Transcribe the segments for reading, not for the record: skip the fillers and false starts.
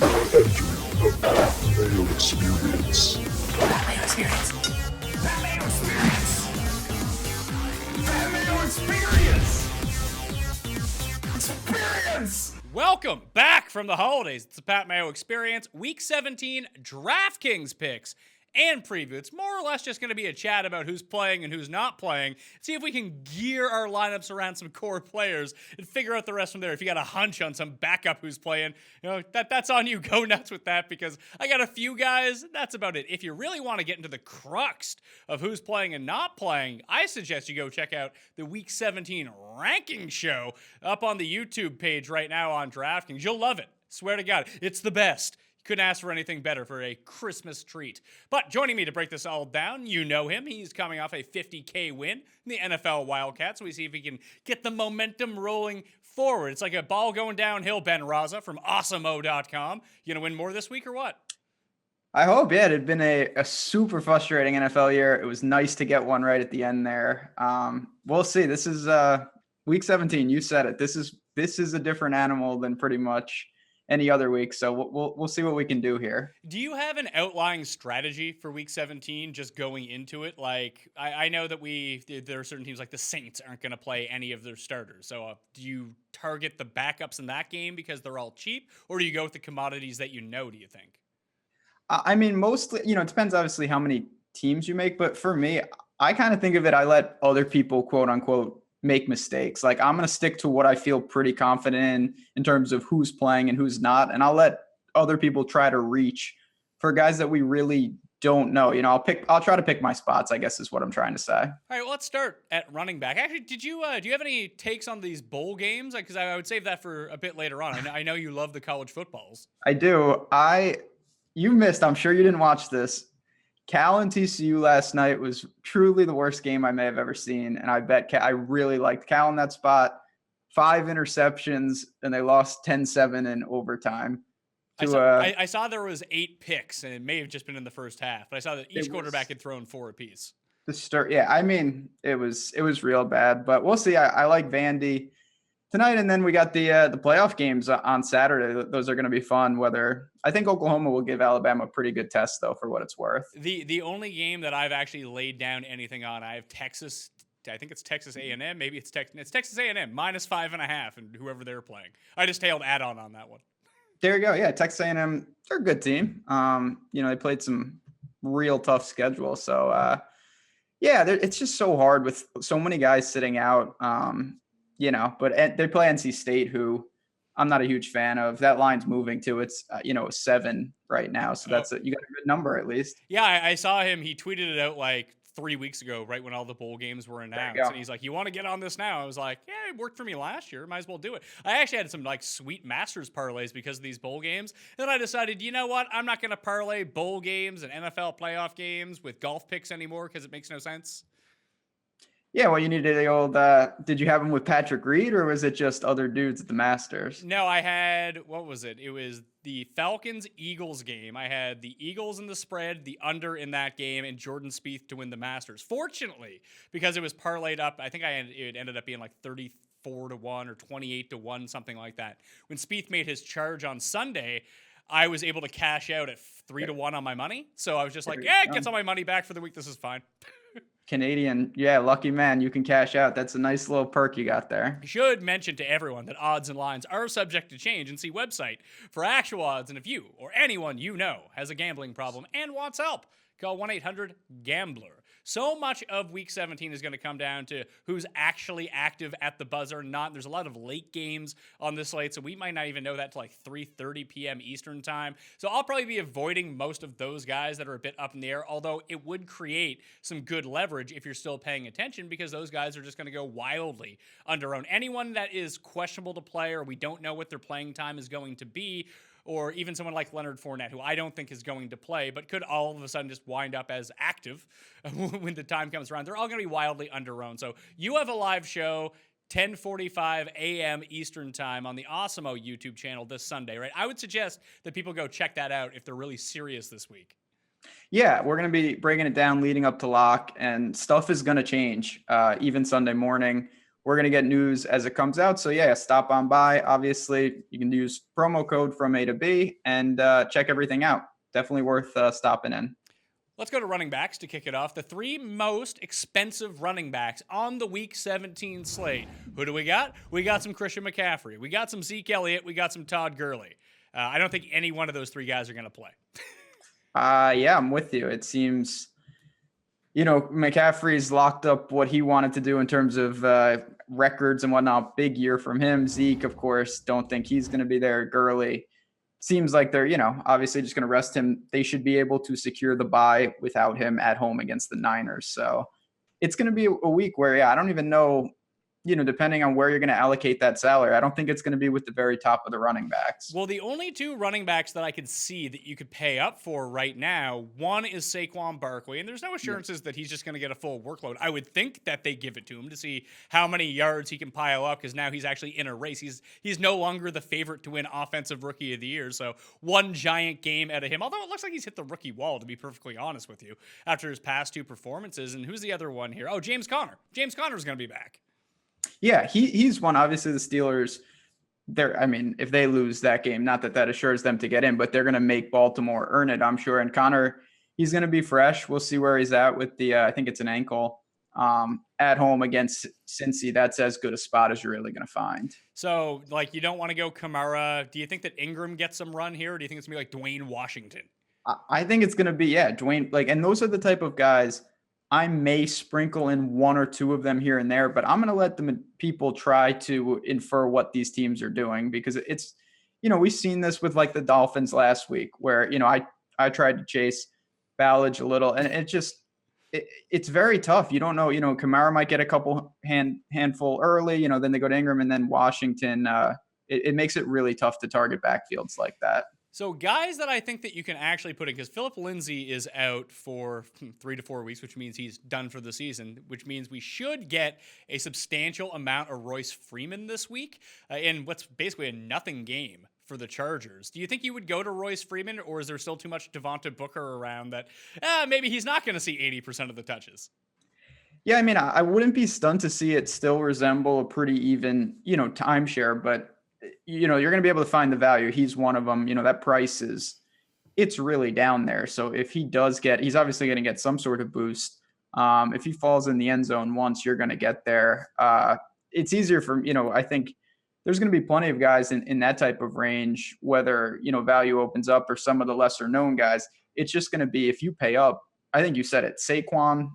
Entering the Mayo Experience. Mayo Experience. Mayo Experience. Mayo Experience. Welcome back from the holidays. It's the Pat Mayo Experience, Week 17 DraftKings picks and preview. It's more or less just going to be a chat about who's playing and who's not playing. See if we can gear our lineups around some core players and figure out the rest from there. If you got a hunch on some backup who's playing, that's on you. Go nuts with that because I got a few guys. That's about it. If you really want to get into the crux of who's playing and not playing, I suggest you go check out the Week 17 ranking show up on the YouTube page right now on DraftKings. You'll love it. Swear to God, it's the best. Couldn't ask for anything better for a Christmas treat. But joining me to break this all down, you know him. He's coming off a $50K win in the NFL Wildcats. So we see if he can get the momentum rolling forward. It's like a ball going downhill, Ben Rasa from awesomeo.com. You gonna win more this week or what? I hope, yeah. It had been a super frustrating NFL year. It was nice to get one right at the end there. We'll see. This is week 17. You said it. This is a different animal than pretty much any other week. So we'll see what we can do here. Do you have an outlying strategy for week 17 just going into it? Like, I know that there are certain teams like the Saints aren't going to play any of their starters. So do you target the backups in that game because they're all cheap? Or do you go with the commodities that you know, do you think? I mean, mostly, it depends obviously how many teams you make. But for me, I kind of think of it, I let other people, quote unquote, make mistakes. Like I'm going to stick to what I feel pretty confident in terms of who's playing and who's not. And I'll let other people try to reach for guys that we really don't know. I'll try to pick my spots, I guess is what I'm trying to say. All right, well, let's start at running back. Actually, do you have any takes on these bowl games? Because I would save that for a bit later on. I know you love the college footballs. I do. You missed, I'm sure you didn't watch this. Cal and TCU last night was truly the worst game I may have ever seen. And I bet I really liked Cal in that spot. 5 interceptions, and they lost 10-7 in overtime. I saw there was 8 picks, and it may have just been in the first half. But I saw that each quarterback had thrown 4 apiece. It was real bad. But we'll see. I like Vandy tonight, and then we got the playoff games on Saturday. Those are going to be fun. I think Oklahoma will give Alabama a pretty good test, though, for what it's worth. The only game that I've actually laid down anything on, I have Texas. I think it's Texas A&M. Maybe it's Texas A&M -5.5, and whoever they're playing. I just tailed add-on on that one. There you go. Yeah, Texas A&M. They're a good team. They played some real tough schedule. So it's just so hard with so many guys sitting out. But they play NC State, who I'm not a huge fan of. That line's moving to it's 7 right now, so you got a good number at least. Yeah, I saw him. He tweeted it out like 3 weeks ago, right when all the bowl games were announced, and he's like, "You want to get on this now?" I was like, "Yeah, it worked for me last year. Might as well do it." I actually had some like sweet Masters parlays because of these bowl games. Then I decided, you know what? I'm not going to parlay bowl games and NFL playoff games with golf picks anymore because it makes no sense. Yeah, well, you needed the old, did you have him with Patrick Reed or was it just other dudes at the Masters? No, I had, what was it? It was the Falcons-Eagles game. I had the Eagles in the spread, the under in that game, and Jordan Spieth to win the Masters. Fortunately, because it was parlayed up, I think it ended up being like 34-1 or 28-1, something like that. When Spieth made his charge on Sunday, I was able to cash out at 3-1 on my money. So I was just like, yeah, it gets all my money back for the week. This is fine. Canadian, yeah, lucky man, you can cash out. That's a nice little perk you got there. I should mention to everyone that odds and lines are subject to change and see website for actual odds. And if you or anyone you know has a gambling problem and wants help, call 1-800-GAMBLER. So much of Week 17 is going to come down to who's actually active at the buzzer and not. There's a lot of late games on this slate, so we might not even know that till like 3:30 p.m. Eastern time. So I'll probably be avoiding most of those guys that are a bit up in the air, although it would create some good leverage if you're still paying attention because those guys are just going to go wildly underowned. Anyone that is questionable to play or we don't know what their playing time is going to be, or even someone like Leonard Fournette, who I don't think is going to play, but could all of a sudden just wind up as active when the time comes around. They're all going to be wildly underowned. So you have a live show, 10:45 a.m. Eastern time on the Awesomeo YouTube channel this Sunday, right? I would suggest that people go check that out if they're really serious this week. Yeah, we're going to be breaking it down leading up to lock, and stuff is going to change even Sunday morning. we're going to get news as it comes out. So yeah, stop on by. Obviously, you can use promo code from A to B and check everything out. Definitely worth stopping in. Let's go to running backs to kick it off. The three most expensive running backs on the Week 17 slate. Who do we got? We got some Christian McCaffrey. We got some Zeke Elliott. We got some Todd Gurley. I don't think any one of those three guys are going to play. Yeah, I'm with you. It seems, McCaffrey's locked up what he wanted to do in terms of records and whatnot. Big year from him. Zeke, of course, don't think he's going to be there. Gurley seems like they're, obviously just going to rest him. They should be able to secure the bye without him at home against the Niners. So it's going to be a week where, I don't even know, depending on where you're going to allocate that salary, I don't think it's going to be with the very top of the running backs. Well, the only two running backs that I could see that you could pay up for right now, one is Saquon Barkley, and there's no assurances that he's just going to get a full workload. I would think that they give it to him to see how many yards he can pile up, because now he's actually in a race. He's no longer the favorite to win Offensive Rookie of the Year, so one giant game out of him, although it looks like he's hit the rookie wall, to be perfectly honest with you, after his past two performances. And who's the other one here? Oh, James Conner. James Conner's going to be back. Yeah, he's one. Obviously, the Steelers, if they lose that game, not that assures them to get in, but they're going to make Baltimore earn it, I'm sure. And Connor, he's going to be fresh. We'll see where he's at with the, I think it's an ankle, at home against Cincy. That's as good a spot as you're really going to find. So, you don't want to go Kamara. Do you think that Ingram gets some run here, or do you think it's going to be like Dwayne Washington? I think it's going to be, Dwayne. And those are the type of guys I may sprinkle in one or two of them here and there, but I'm going to let the people try to infer what these teams are doing, because it's, we've seen this with the Dolphins last week where, I tried to chase Ballage a little, and it's very tough. You don't know, Kamara might get a couple handful early, then they go to Ingram and then Washington. It makes it really tough to target backfields like that. So guys that I think that you can actually put in, because Philip Lindsay is out for 3 to 4 weeks, which means he's done for the season, which means we should get a substantial amount of Royce Freeman this week in what's basically a nothing game for the Chargers. Do you think you would go to Royce Freeman, or is there still too much Devonta Booker around that maybe he's not going to see 80% of the touches? Yeah, I wouldn't be stunned to see it still resemble a pretty even, timeshare, but you're going to be able to find the value. He's one of them. That price it's really down there. So if he does he's obviously going to get some sort of boost. If he falls in the end zone once, you're going to get there. It's easier for, I think there's going to be plenty of guys in that type of range, whether, value opens up or some of the lesser known guys. It's just going to be, if you pay up, I think you said it, Saquon,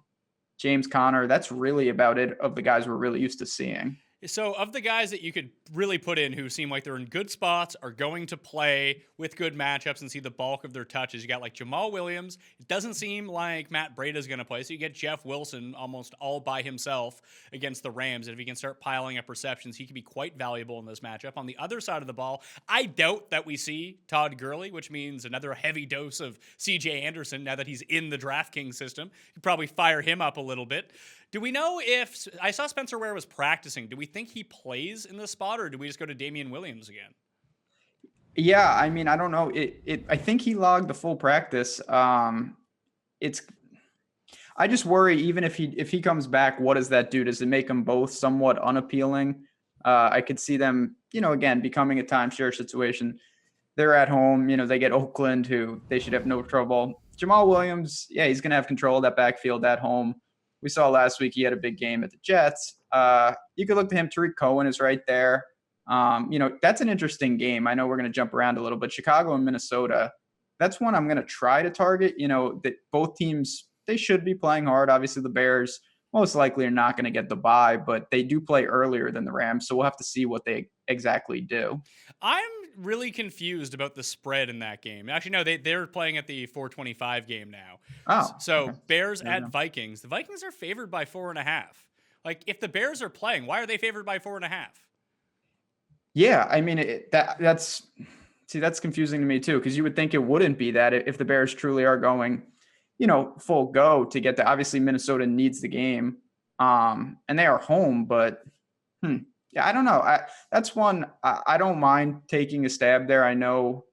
James Conner, that's really about it of the guys we're really used to seeing. So of the guys that you could really put in who seem like they're in good spots, are going to play with good matchups and see the bulk of their touches, you got Jamal Williams. It doesn't seem like Matt Breida is going to play, so you get Jeff Wilson almost all by himself against the Rams. And if he can start piling up receptions, he could be quite valuable in this matchup. On the other side of the ball, I doubt that we see Todd Gurley, which means another heavy dose of C.J. Anderson now that he's in the DraftKings system. You probably fire him up a little bit. Do we know if – I saw Spencer Ware was practicing. Do we think he plays in this spot, or do we just go to Damian Williams again? Yeah, I don't know. I think he logged the full practice. I just worry, even if he comes back, what does that do? Does it make them both somewhat unappealing? I could see them, again, becoming a timeshare situation. They're at home. They get Oakland, who they should have no trouble. Jamal Williams, yeah, he's going to have control of that backfield at home. We saw last week he had a big game at the Jets. You could look to him. Tariq Cohen is right there. That's an interesting game. I know we're going to jump around a little, but Chicago and Minnesota, that's one I'm going to try to target. That both teams, they should be playing hard. Obviously, the Bears most likely are not going to get the bye, but they do play earlier than the Rams, so we'll have to see what they exactly do. I'm really confused about the spread in that game. Actually, no, they're playing at the 425 game now. Oh, so okay. Bears at Vikings. The Vikings are favored by 4.5. If the Bears are playing, why are they favored by 4.5? Yeah, that's confusing to me too, because you would think it wouldn't be that if the Bears truly are going, full go to get to. Obviously, Minnesota needs the game, and they are home. But yeah, I don't know. That's one I don't mind taking a stab there. I know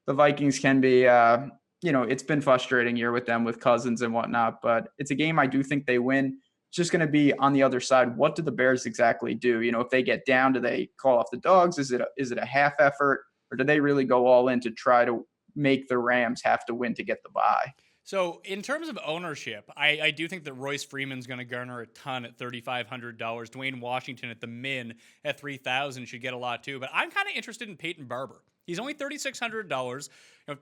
the Vikings can be, it's been frustrating year with them with Cousins and whatnot, but it's a game I do think they win. It's just going to be on the other side. What do the Bears exactly do? You know, if they get down, do they call off the dogs? Is it a half effort, or do they really go all in to try to make the Rams have to win to get the bye? So, in terms of ownership, I do think that Royce Freeman's going to garner a ton at $3,500. Dwayne Washington at the min at $3,000 should get a lot too. But I'm kind of interested in Peyton Barber. He's only $3,600.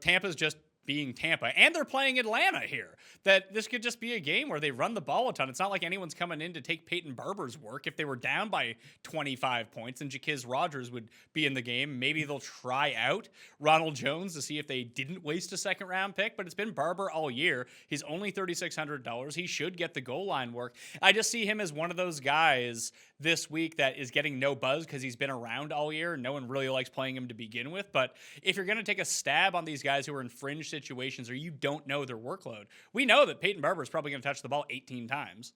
Tampa's just being Tampa, and they're playing Atlanta here. That this could just be a game where they run the ball a ton. It's not like anyone's coming in to take Peyton Barber's work. If they were down by 25 points and Jaquiz Rogers would be in the game, maybe they'll try out Ronald Jones to see if they didn't waste a second round pick, but it's been Barber all year. He's only $3,600. He should get the goal line work. I just see him as one of those guys this week that is getting no buzz because he's been around all year. No one really likes playing him to begin with. But if you're going to take a stab on these guys who are in fringe situations or you don't know their workload, we know that Peyton Barber is probably going to touch the ball 18 times.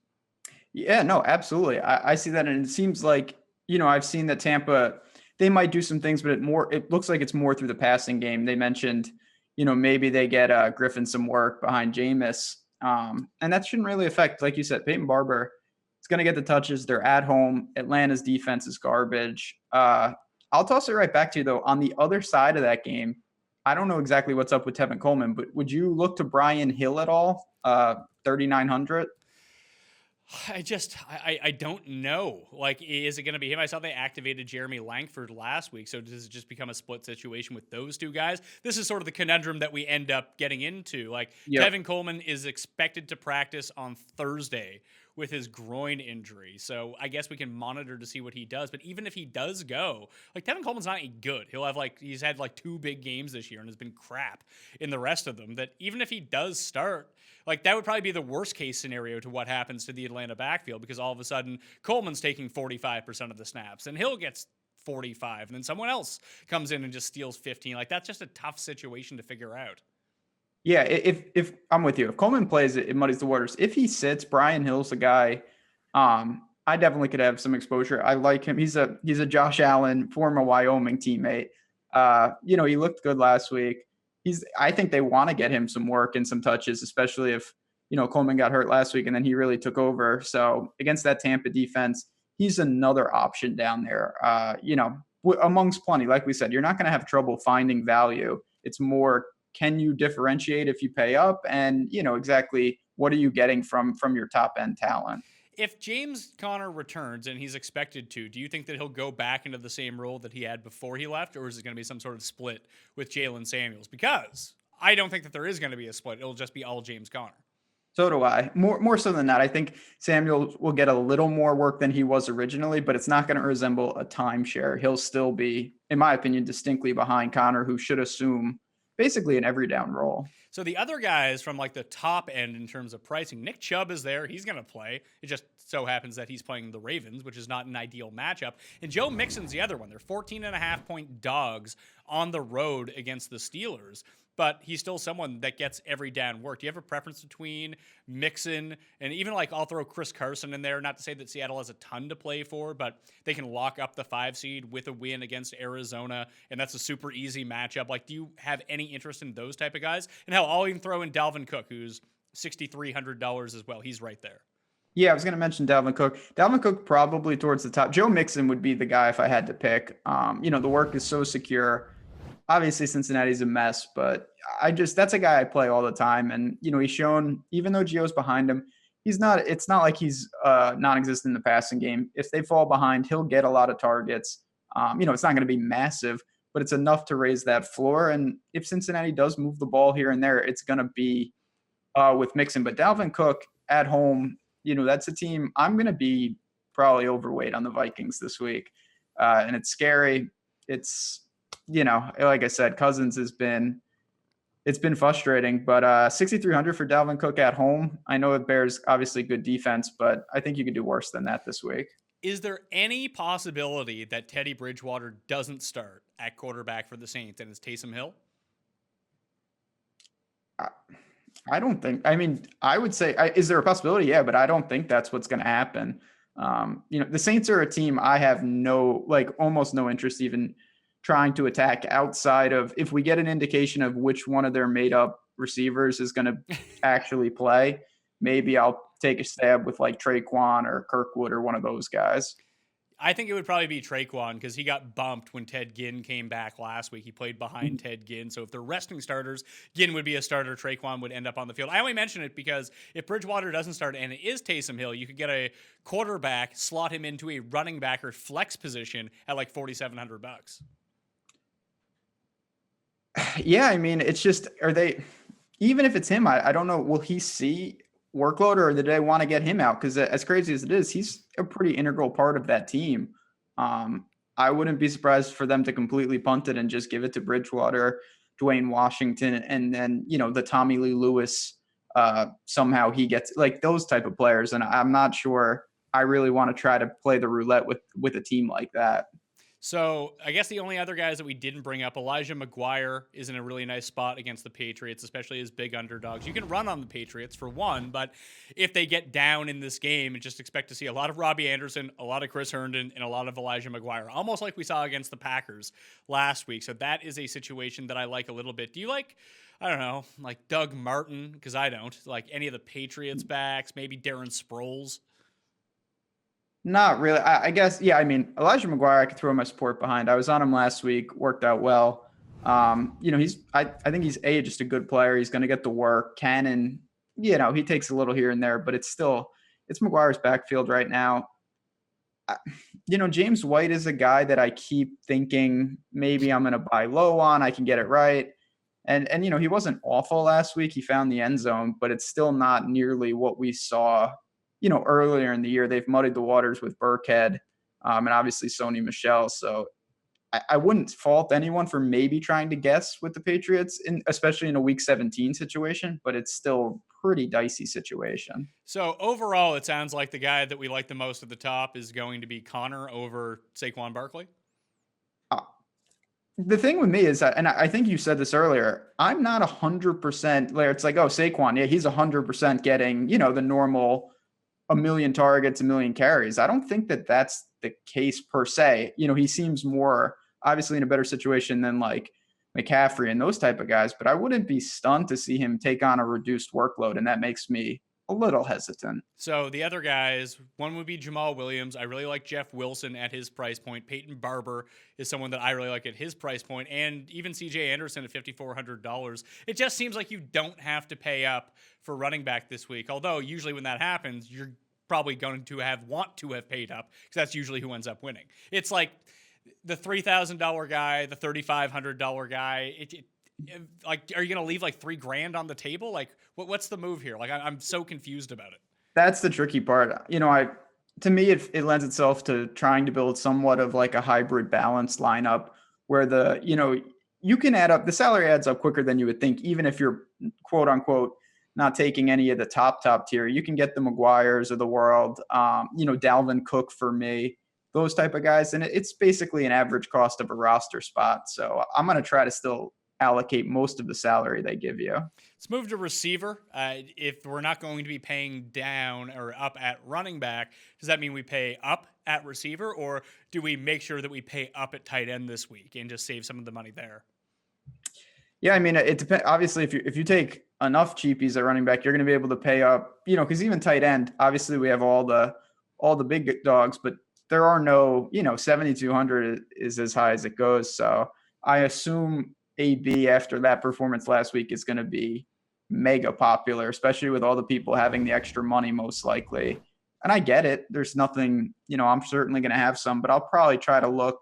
Yeah, no, absolutely. I see that. And it seems like, I've seen that Tampa, they might do some things, but it looks like it's more through the passing game. They mentioned, maybe they get Griffin some work behind Jameis. And that shouldn't really affect, like you said, Peyton Barber. It's going to get the touches. They're at home. Atlanta's defense is garbage. I'll toss it right back to you, though. On the other side of that game, I don't know exactly what's up with Tevin Coleman, but would you look to Brian Hill at all? 3,900? I don't know. Like, is it going to be him? I saw they activated Jeremy Langford last week. So does it just become a split situation with those two guys? This is sort of the conundrum that we end up getting into. Like, yep. Tevin Coleman is expected to practice on Thursday with his groin injury. So I guess we can monitor to see what he does. But even if he does go, like, Tevin Coleman's not good. He's had 2 big games this year and has been crap in the rest of them. That even if he does start, that would probably be the worst case scenario to what happens to the Atlanta backfield, because all of a sudden Coleman's taking 45% of the snaps and Hill gets 45, and then someone else comes in and just steals 15. That's just a tough situation to figure out. Yeah, if I'm with you, if Coleman plays, it muddies the waters. If he sits, Brian Hill's a guy. I definitely could have some exposure. I like him. He's a Josh Allen, former Wyoming teammate. He looked good last week. I think they want to get him some work and some touches, especially if, Coleman got hurt last week and then he really took over. So against that Tampa defense, he's another option down there. Amongst plenty, like we said, you're not going to have trouble finding value. It's more, can you differentiate if you pay up? And, exactly what are you getting from your top end talent? If James Conner returns, and he's expected to, do you think that he'll go back into the same role that he had before he left, or is it going to be some sort of split with Jalen Samuels? Because I don't think that there is going to be a split. It'll just be all James Conner. So do I. More so than that, I think Samuel will get a little more work than he was originally, but it's not going to resemble a timeshare. He'll still be, in my opinion, distinctly behind Conner, who should assume basically an every down role. So the other guys from the top end in terms of pricing, Nick Chubb is there. He's going to play. It just so happens that he's playing the Ravens, which is not an ideal matchup. And Joe Mixon's the other one. They're 14.5-point dogs on the road against the Steelers, but he's still someone that gets every down work. Do you have a preference between Mixon and even I'll throw Chris Carson in there? Not to say that Seattle has a ton to play for, but they can lock up the 5 seed with a win against Arizona, and that's a super easy matchup. Do you have any interest in those type of guys? And hell, I'll even throw in Dalvin Cook, who's $6,300 as well. He's right there. Yeah, I was going to mention Dalvin Cook. Dalvin Cook probably towards the top. Joe Mixon would be the guy if I had to pick. The work is so secure. Obviously, Cincinnati's a mess, but that's a guy I play all the time. And, he's shown, even though Gio's behind him, it's not like he's non-existent in the passing game. If they fall behind, he'll get a lot of targets. It's not going to be massive, but it's enough to raise that floor. And if Cincinnati does move the ball here and there, it's going to be with Mixon. But Dalvin Cook at home, that's a team I'm going to be probably overweight on the Vikings this week. And it's scary. It's, like I said, Cousins it's been frustrating, but 6,300 for Dalvin Cook at home. I know it bears obviously good defense, but I think you could do worse than that this week. Is there any possibility that Teddy Bridgewater doesn't start at quarterback for the Saints and it's Taysom Hill? I don't think. I mean, I would say, is there a possibility? Yeah, but I don't think that's what's going to happen. The Saints are a team I have almost no interest even trying to attack outside of if we get an indication of which one of their made up receivers is going to actually play. maybe I'll take a stab with like Traquan or Kirkwood or one of those guys. I think it would probably be Traquan because he got bumped when Ted Ginn came back last week. He played behind Ted Ginn. So if they're resting starters, Ginn would be a starter. Traquan would end up on the field. I only mention it because if Bridgewater doesn't start and it is Taysom Hill, you could get a quarterback, slot him into a running back or flex position at like $4,700. Yeah, I mean, it's just, are they, even if it's him, I don't know, will he see workload or do they want to get him out? Because as crazy as it is, he's a pretty integral part of that team. I wouldn't be surprised for them to completely punt it and just give it to Bridgewater, Dwayne Washington, and then, the Tommy Lee Lewis, somehow he gets like those type of players. And I'm not sure I really want to try to play the roulette with a team like that. So I guess the only other guys that we didn't bring up, Elijah McGuire is in a really nice spot against the Patriots, especially as big underdogs. You can run on the Patriots for one, but if they get down in this game, just expect to see a lot of Robbie Anderson, a lot of Chris Herndon, and a lot of Elijah McGuire, almost like we saw against the Packers last week. So that is a situation that I like a little bit. Do you like, I don't know, like Doug Martin? Because I don't. Like any of the Patriots backs, maybe Darren Sproles? Not really. I guess, yeah, I mean, Elijah McGuire, I could throw my support behind. I was on him last week, worked out well. I think he's just a good player. He's going to get the work. Cannon, he takes a little here and there, but it's McGuire's backfield right now. James White is a guy that I keep thinking maybe I'm going to buy low on. I can get it right. And he wasn't awful last week. He found the end zone, but it's still not nearly what we saw earlier in the year. They've muddied the waters with Burkhead, and obviously Sony Michel. So I wouldn't fault anyone for maybe trying to guess with the Patriots, especially in a Week 17 situation, but it's still a pretty dicey situation. So overall, it sounds like the guy that we like the most at the top is going to be Connor over Saquon Barkley. The thing with me is that, and I think you said this earlier, I'm not 100% there. It's like, oh, Saquon, yeah, he's 100% getting, the normal a million targets, a million carries. I don't think that that's the case per se. He seems more obviously in a better situation than like McCaffrey and those type of guys, but I wouldn't be stunned to see him take on a reduced workload. And that makes me a little hesitant. So the other guys, one would be Jamal Williams. I really like Jeff Wilson at his price point. Peyton Barber is someone that I really like at his price point, and even CJ Anderson at $5,400. It just seems like you don't have to pay up for running back this week. Although usually when that happens, you're probably going to want to have paid up because that's usually who ends up winning. It's like the $3,000 guy, the $3,500 guy. Like, are you going to leave like $3,000 on the table? Like, what's the move here? Like, I'm so confused about it. That's the tricky part. To me, it lends itself to trying to build somewhat of like a hybrid balanced lineup where you can add up, the salary adds up quicker than you would think, even if you're quote unquote not taking any of the top tier. You can get the McGuires of the world, Dalvin Cook for me, those type of guys. And it's basically an average cost of a roster spot. So I'm going to try to still allocate most of the salary they give you. Let's move to receiver. If we're not going to be paying down or up at running back, does that mean we pay up at receiver, or do we make sure that we pay up at tight end this week and just save some of the money there? Yeah, I mean, it depends. Obviously, if you take enough cheapies at running back, you're going to be able to pay up, because even tight end, obviously we have all the big dogs, but there are no, 7,200 is as high as it goes. So I assume AB after that performance last week is going to be mega popular, especially with all the people having the extra money most likely. And I get it. There's nothing, I'm certainly going to have some, but I'll probably try to look,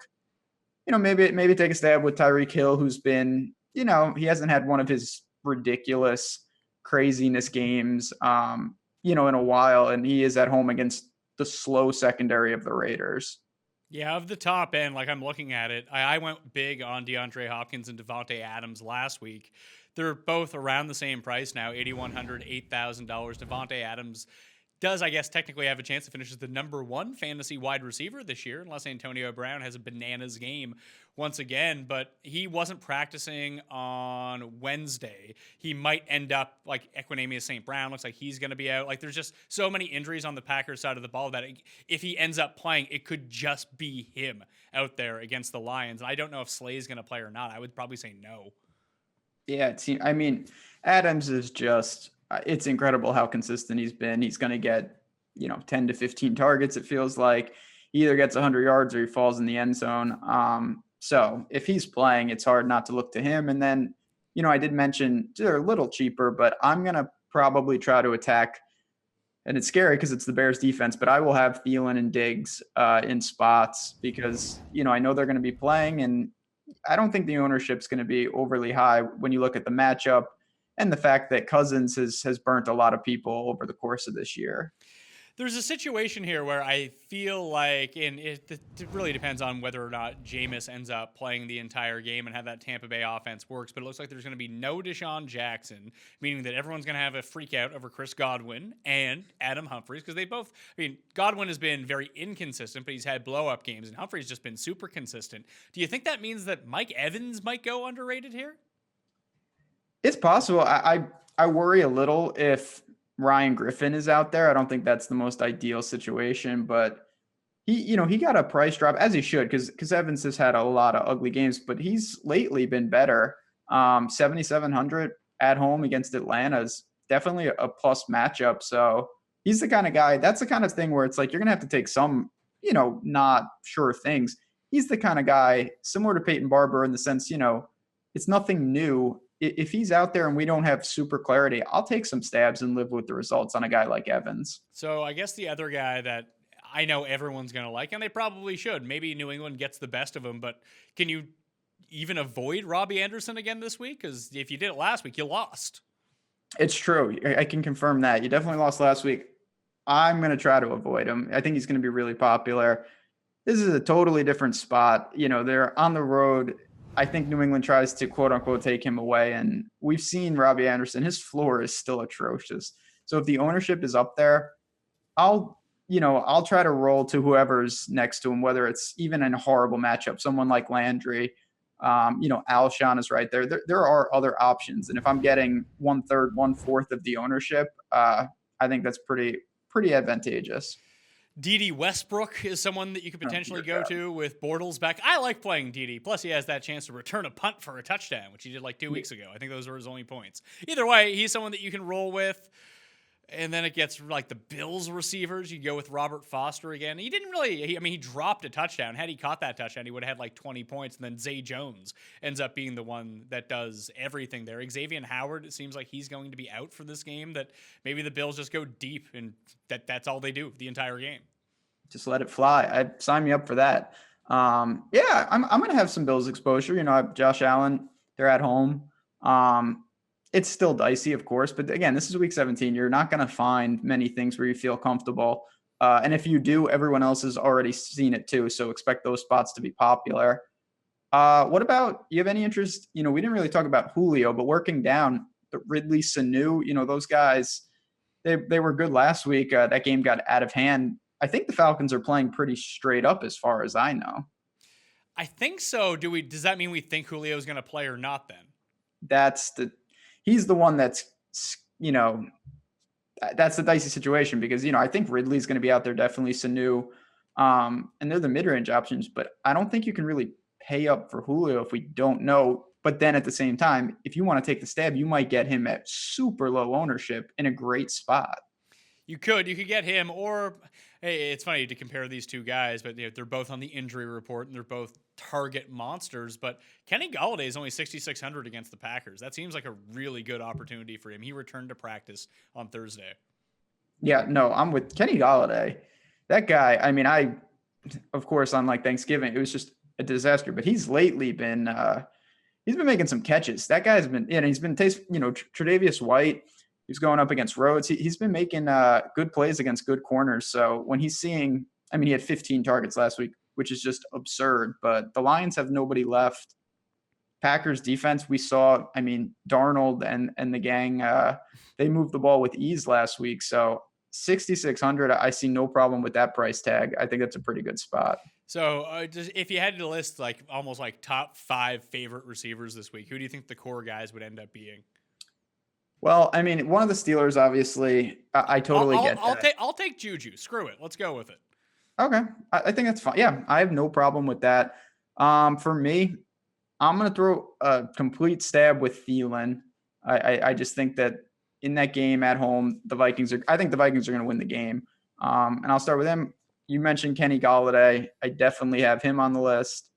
maybe take a stab with Tyreek Hill, who's been, he hasn't had one of his ridiculous craziness games, in a while. And he is at home against the slow secondary of the Raiders. Yeah, of the top end, like I'm looking at it, I went big on DeAndre Hopkins and Devontae Adams last week. They're both around the same price now, $8,100, $8,000. Devontae Adams does, I guess, technically have a chance to finish as the number one fantasy wide receiver this year, unless Antonio Brown has a bananas game once again. But he wasn't practicing on Wednesday. He might end up like Equanimeous St. Brown. Looks like he's going to be out. Like, there's just so many injuries on the Packers side of the ball that if he ends up playing, it could just be him out there against the Lions. And I don't know if Slay's going to play or not. I would probably say no. Yeah, Adams is just it's incredible how consistent he's been. He's going to get, 10 to 15 targets. It feels like he either gets 100 yards or he falls in the end zone. So if he's playing, it's hard not to look to him. And then, I did mention they're a little cheaper, but I'm going to probably try to attack. And it's scary because it's the Bears defense, but I will have Thielen and Diggs in spots because, I know they're going to be playing, and I don't think the ownership's going to be overly high when you look at the matchup and the fact that Cousins has burnt a lot of people over the course of this year. There's a situation here where I feel like, and it really depends on whether or not Jameis ends up playing the entire game and how that Tampa Bay offense works, but it looks like there's going to be no Deshaun Jackson, meaning that everyone's going to have a freak out over Chris Godwin and Adam Humphries, because they both, Godwin has been very inconsistent, but he's had blow-up games, and Humphries just been super consistent. Do you think that means that Mike Evans might go underrated here? It's possible. I worry a little if Ryan Griffin is out there. I don't think that's the most ideal situation, but he got a price drop, as he should, because Evans has had a lot of ugly games, but he's lately been better. 7,700 at home against Atlanta is definitely a plus matchup. So he's the kind of guy, that's the kind of thing where it's like, you're going to have to take some, not sure things. He's the kind of guy similar to Peyton Barber in the sense, it's nothing new. If he's out there and we don't have super clarity, I'll take some stabs and live with the results on a guy like Evans. So I guess the other guy that I know everyone's going to like, and they probably should, maybe New England gets the best of him, but can you even avoid Robbie Anderson again this week? Because if you did it last week, you lost. It's true. I can confirm that. You definitely lost last week. I'm going to try to avoid him. I think he's going to be really popular. This is a totally different spot. They're on the road. I think New England tries to quote unquote take him away. And we've seen Robbie Anderson, his floor is still atrocious. So if the ownership is up there, I'll try to roll to whoever's next to him, whether it's even in a horrible matchup, someone like Landry, Alshon is right there. There are other options. And if I'm getting 1/3, 1/4 of the ownership, I think that's pretty advantageous. D.D. Westbrook is someone that you could potentially go to with Bortles back. I like playing D.D. Plus, he has that chance to return a punt for a touchdown, which he did like 2 weeks ago. I think those were his only points. Either way, he's someone that you can roll with. And then it gets like the Bills receivers. You go with Robert Foster again. He didn't really, he dropped a touchdown. Had he caught that touchdown, he would have had like 20 points. And then Zay Jones ends up being the one that does everything there. Xavier Howard, it seems like he's going to be out for this game, that maybe the Bills just go deep and that's all they do the entire game. Just let it fly. I'd sign me up for that. I'm going to have some Bills exposure. I have Josh Allen. They're at home. It's still dicey, of course, but again, this is week 17. You're not going to find many things where you feel comfortable. And if you do, everyone else has already seen it too. So expect those spots to be popular. What about, you have any interest? We didn't really talk about Julio, but working down the Ridley, Sanu, those guys, they were good last week. That game got out of hand. I think the Falcons are playing pretty straight up as far as I know. I think so. Does that mean we think Julio is going to play or not then? He's the one that's the dicey situation because, I think Ridley's going to be out there, definitely Sanu. And they're the mid-range options, but I don't think you can really pay up for Julio if we don't know. But then at the same time, if you want to take the stab, you might get him at super low ownership in a great spot. You could get him, or hey, it's funny to compare these two guys, but they're both on the injury report and they're both target monsters. But Kenny Golladay is only 6,600 against the Packers. That seems like a really good opportunity for him. He returned to practice on Thursday. Yeah, no, I'm with Kenny Golladay. That guy, of course, on like Thanksgiving, it was just a disaster. But he's lately been, he's been making some catches. That guy's been, he's been Tre'Davious White. He's going up against Rhodes. He's been making good plays against good corners. So when he's seeing, he had 15 targets last week, which is just absurd. But the Lions have nobody left. Packers defense, we saw, Darnold and the gang, they moved the ball with ease last week. So 6,600, I see no problem with that price tag. I think that's a pretty good spot. So if you had to list like almost like top 5 favorite receivers this week, who do you think the core guys would end up being? Well, one of the Steelers, obviously, I totally get that. I'll take Juju. Screw it. Let's go with it. Okay. I think that's fine. Yeah, I have no problem with that. For me, I'm going to throw a complete stab with Thielen. I just think that in that game at home. I think the Vikings are going to win the game. And I'll start with him. You mentioned Kenny Golladay. I definitely have him on the list.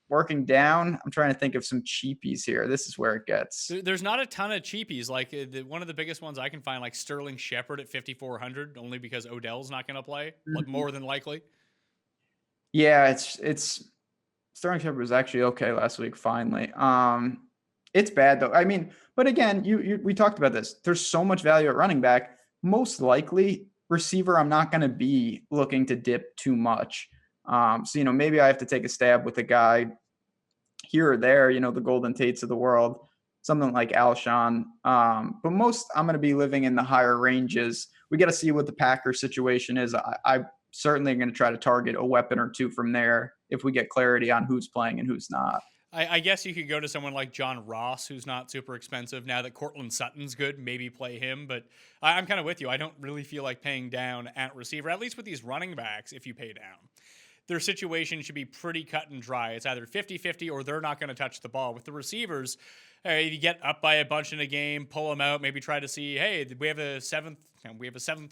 Working down, I'm trying to think of some cheapies here. This is where it gets. There's not a ton of cheapies. Like one of the biggest ones I can find, like Sterling Shepard at 5,400, only because Odell's not going to play, like more than likely. Yeah, it's Sterling Shepard was actually okay last week. Finally, it's bad though. I mean, but again, we talked about this. There's so much value at running back. Most likely receiver, I'm not going to be looking to dip too much. So, maybe I have to take a stab with a guy here or there, the Golden Tates of the world, something like Alshon. But most I'm going to be living in the higher ranges. We got to see what the Packers situation is. I certainly am going to try to target a weapon or two from there if we get clarity on who's playing and who's not. I guess you could go to someone like John Ross, who's not super expensive. Now that Cortland Sutton's good, maybe play him. But I'm kind of with you. I don't really feel like paying down at receiver, at least with these running backs, if you pay down. Their situation should be pretty cut and dry. It's either 50-50 or they're not going to touch the ball. With the receivers, if you get up by a bunch in a game, pull them out, maybe try to see, hey, we have a seventh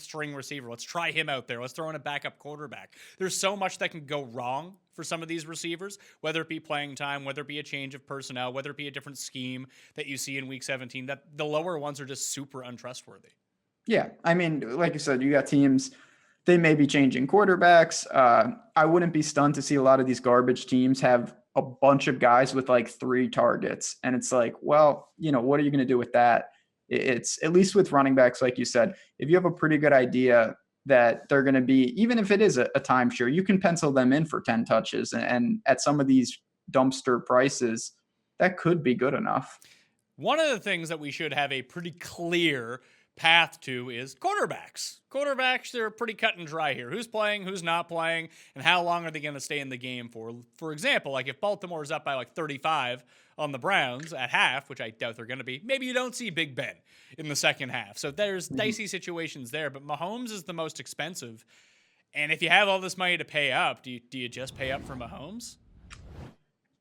string receiver. Let's try him out there. Let's throw in a backup quarterback. There's so much that can go wrong for some of these receivers, whether it be playing time, whether it be a change of personnel, whether it be a different scheme that you see in week 17, that the lower ones are just super untrustworthy. Yeah. I mean, like you said, you got teams, they may be changing quarterbacks. I wouldn't be stunned to see a lot of these garbage teams have a bunch of guys with like 3 targets. And it's like, well, what are you going to do with that? It's at least with running backs, like you said, if you have a pretty good idea that they're going to be, even if it is a timeshare, you can pencil them in for 10 touches. And at some of these dumpster prices, that could be good enough. One of the things that we should have a pretty clear path to is quarterbacks. Quarterbacks, they're pretty cut and dry here. Who's playing, who's not playing, and how long are they going to stay in the game for? For example, like if Baltimore's up by like 35 on the Browns at half, which I doubt they're going to be, maybe you don't see Big Ben in the second half. So there's dicey situations there, but Mahomes is the most expensive. And if you have all this money to pay up, do you just pay up for Mahomes?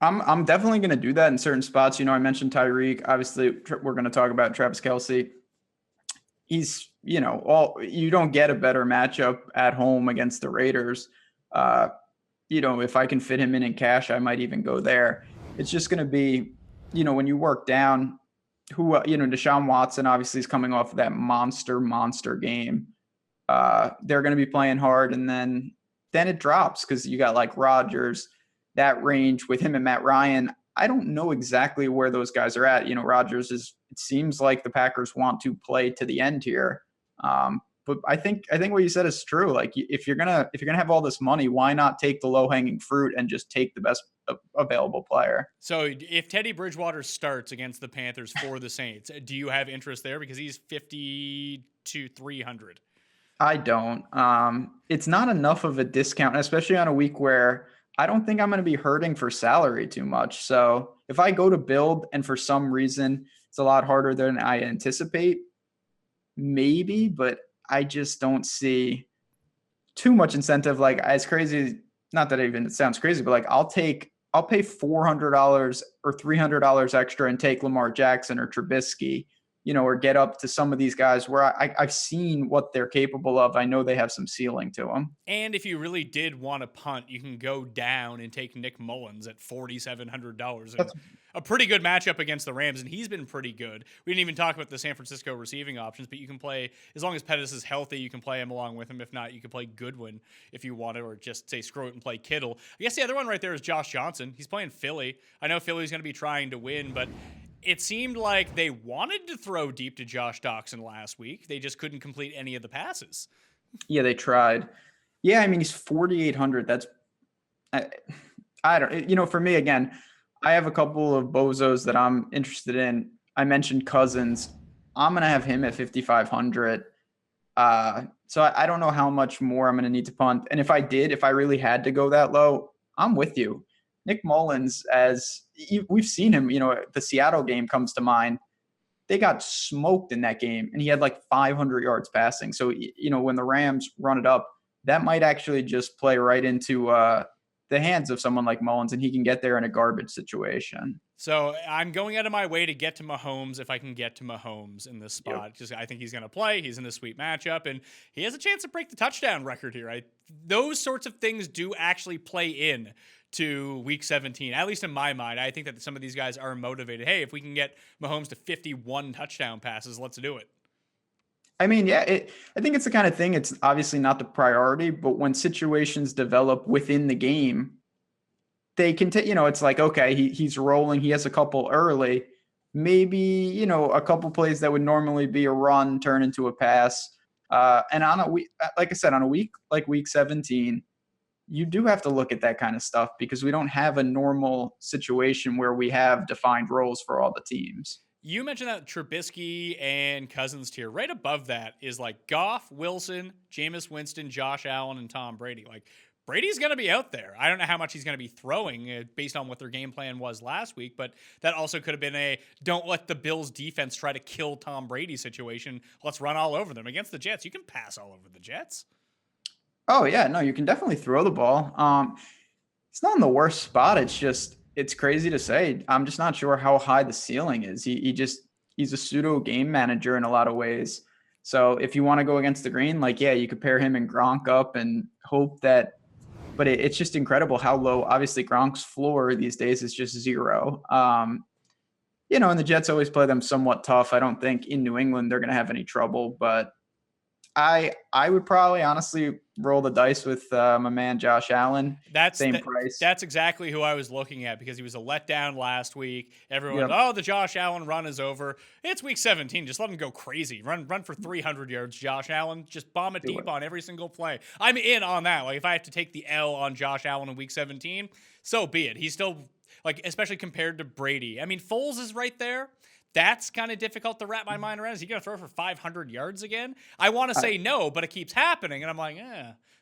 I'm definitely going to do that in certain spots. I mentioned Tyreek. Obviously, we're going to talk about Travis Kelce. He's, you don't get a better matchup at home against the Raiders. If I can fit him in cash, I might even go there. It's just going to be, when you work down Deshaun Watson obviously is coming off of that monster game. They're going to be playing hard, and then it drops because you got like Rodgers, that range with him and Matt Ryan. I don't know exactly where those guys are at. Rodgers it seems like the Packers want to play to the end here. But I think what you said is true. Like if you're gonna have all this money, why not take the low hanging fruit and just take the best available player? So if Teddy Bridgewater starts against the Panthers for the Saints, do you have interest there because he's 50 to 300? I don't. It's not enough of a discount, especially on a week where I don't think I'm going to be hurting for salary too much. So if I go to build and for some reason it's a lot harder than I anticipate, maybe, but I just don't see too much incentive. Like as crazy, not that even it sounds crazy, but like I'll pay $400 or $300 extra and take Lamar Jackson or Trubisky, or get up to some of these guys where I've seen what they're capable of. I know they have some ceiling to them. And if you really did want to punt, you can go down and take Nick Mullins at $4,700. A pretty good matchup against the Rams, and he's been pretty good. We didn't even talk about the San Francisco receiving options, but you can play, as long as Pettis is healthy, you can play him along with him. If not, you can play Goodwin if you want to, or just say screw it and play Kittle. I guess the other one right there is Josh Johnson. He's playing Philly. I know Philly's going to be trying to win, but it seemed like they wanted to throw deep to Josh Doxson last week. They just couldn't complete any of the passes. Yeah, they tried. Yeah, I mean, he's 4,800. That's, I don't, for me, again, I have a couple of bozos that I'm interested in. I mentioned Cousins. I'm going to have him at 5,500. So I don't know how much more I'm going to need to punt. And if I really had to go that low, I'm with you. Nick Mullins, as we've seen him, the Seattle game comes to mind. They got smoked in that game, and he had like 500 yards passing. So, when the Rams run it up, that might actually just play right into the hands of someone like Mullins, and he can get there in a garbage situation. So I'm going out of my way to get to Mahomes if I can get to Mahomes in this spot. Just I think he's going to play. He's in a sweet matchup, and he has a chance to break the touchdown record here. Those sorts of things do actually play in to Week 17, at least in my mind. I think that some of these guys are motivated. Hey, if we can get Mahomes to 51 touchdown passes, let's do it. I mean, yeah, I think it's the kind of thing, it's obviously not the priority, but when situations develop within the game, they can take, it's like, okay, he's rolling. He has a couple early, maybe, a couple plays that would normally be a run turn into a pass. And on a week, like I said, on a week like Week 17, you do have to look at that kind of stuff because we don't have a normal situation where we have defined roles for all the teams. You mentioned that Trubisky and Cousins tier. Right above that is like Goff, Wilson, Jameis Winston, Josh Allen, and Tom Brady. Like, Brady's going to be out there. I don't know how much he's going to be throwing based on what their game plan was last week, but that also could have been a don't let the Bills defense try to kill Tom Brady situation. Let's run all over them. Against the Jets, you can pass all over the Jets. Oh, yeah. No, you can definitely throw the ball. It's not in the worst spot. It's crazy to say. I'm just not sure how high the ceiling is. He's a pseudo game manager in a lot of ways. So if you want to go against the green, like, yeah, you could pair him and Gronk up and hope that, but it's just incredible how low, obviously Gronk's floor these days is just 0. And the Jets always play them somewhat tough. I don't think in New England they're going to have any trouble, but I would probably honestly roll the dice with my man Josh Allen. Same price. That's exactly who I was looking at because he was a letdown last week. Everyone, the Josh Allen run is over. It's Week 17. Just let him go crazy. Run for 300 yards, Josh Allen. Just bomb it deep on every single play. I'm in on that. Like if I have to take the L on Josh Allen in Week 17, so be it. He's still especially compared to Brady. I mean, Foles is right there. That's kind of difficult to wrap my mind around. Is he going to throw for 500 yards again? I want to say no, but it keeps happening. And I'm like,